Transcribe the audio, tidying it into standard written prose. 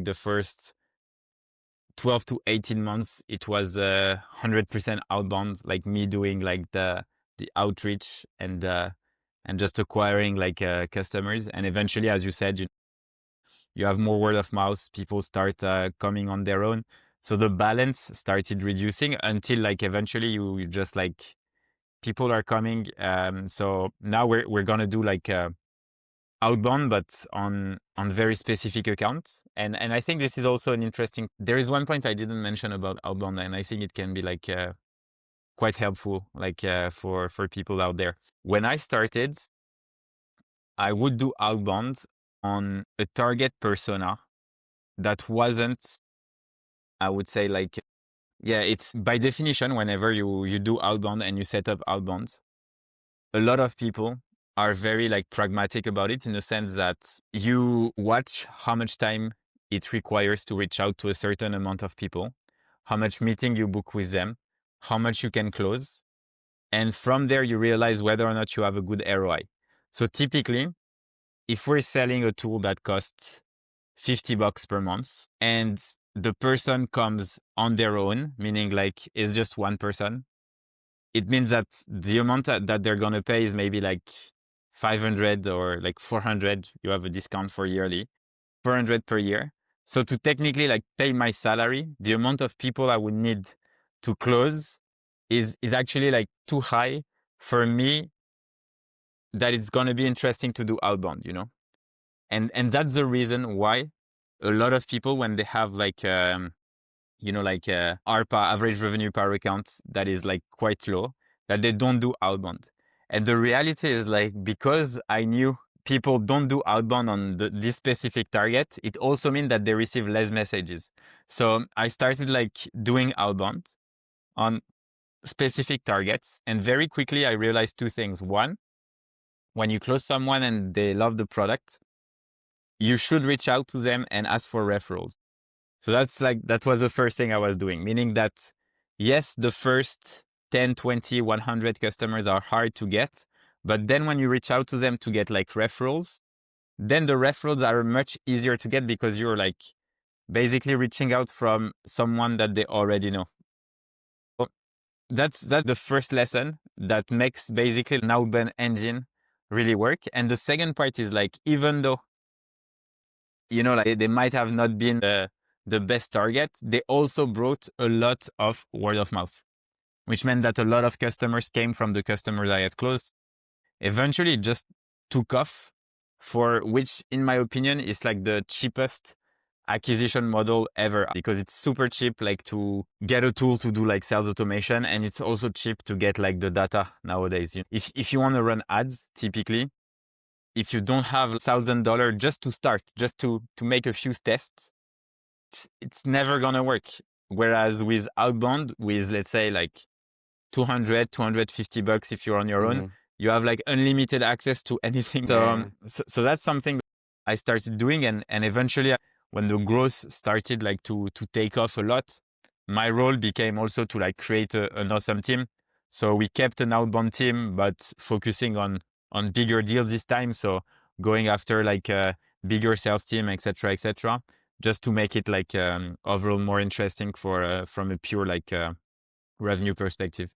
The first 12 to 18 months, it was 100% outbound, like me doing like the outreach and just acquiring like customers. And eventually, as you said, you have more word of mouth. People start coming on their own. So the balance started reducing until like eventually you just like people are coming. So now we're gonna do like outbound, but on very specific accounts. And I think this is also an interesting. There is one point I didn't mention about outbound, and I think it can be like quite helpful, like for people out there. When I started, I would do outbound on a target persona that wasn't, I would say, like, yeah, it's by definition, whenever you do outbound and you set up outbound, a lot of people are very like pragmatic about it, in the sense that you watch how much time it requires to reach out to a certain amount of people, how much meeting you book with them, how much you can close. And from there, you realize whether or not you have a good ROI. So typically, if we're selling a tool that costs $50 per month and the person comes on their own, meaning like it's just one person, it means that the amount that they're going to pay is maybe like 500 or like 400. You have a discount for yearly, 400 per year. So to technically like pay my salary, the amount of people I would need to close is actually like too high for me, that it's going to be interesting to do outbound, And that's the reason why a lot of people, when they have like, like ARPA, average revenue per account, that is like quite low, that they don't do outbound. And the reality is like, because I knew people don't do outbound on this specific target, it also means that they receive less messages. So I started like doing outbound on specific targets. And very quickly, I realized two things. One, when you close someone and they love the product, you should reach out to them and ask for referrals. So that was the first thing I was doing, meaning that yes, the first 10, 20, 100 customers are hard to get, but then when you reach out to them to get like referrals, then the referrals are much easier to get, because you're like basically reaching out from someone that they already know. So that's the first lesson that makes basically an outbound engine really work. And the second part is like, even though, like they might have not been the best target, they also brought a lot of word of mouth, which meant that a lot of customers came from the customers I had closed. Eventually, it just took off, for which, in my opinion, is like the cheapest acquisition model ever, because it's super cheap, like to get a tool to do like sales automation. And it's also cheap to get like the data nowadays. If you want to run ads, typically, if you don't have $1,000 just to start, just to make a few tests, it's never gonna work. Whereas with outbound, with let's say like 200, $250 if you're on your own, you have like unlimited access to anything. So that's something I started doing, and eventually, when the growth started like to take off a lot, my role became also to like create an awesome team. So we kept an outbound team, but focusing on bigger deals this time. So going after like a bigger sales team, etc., etc., just to make it like overall more interesting for from a pure like revenue perspective.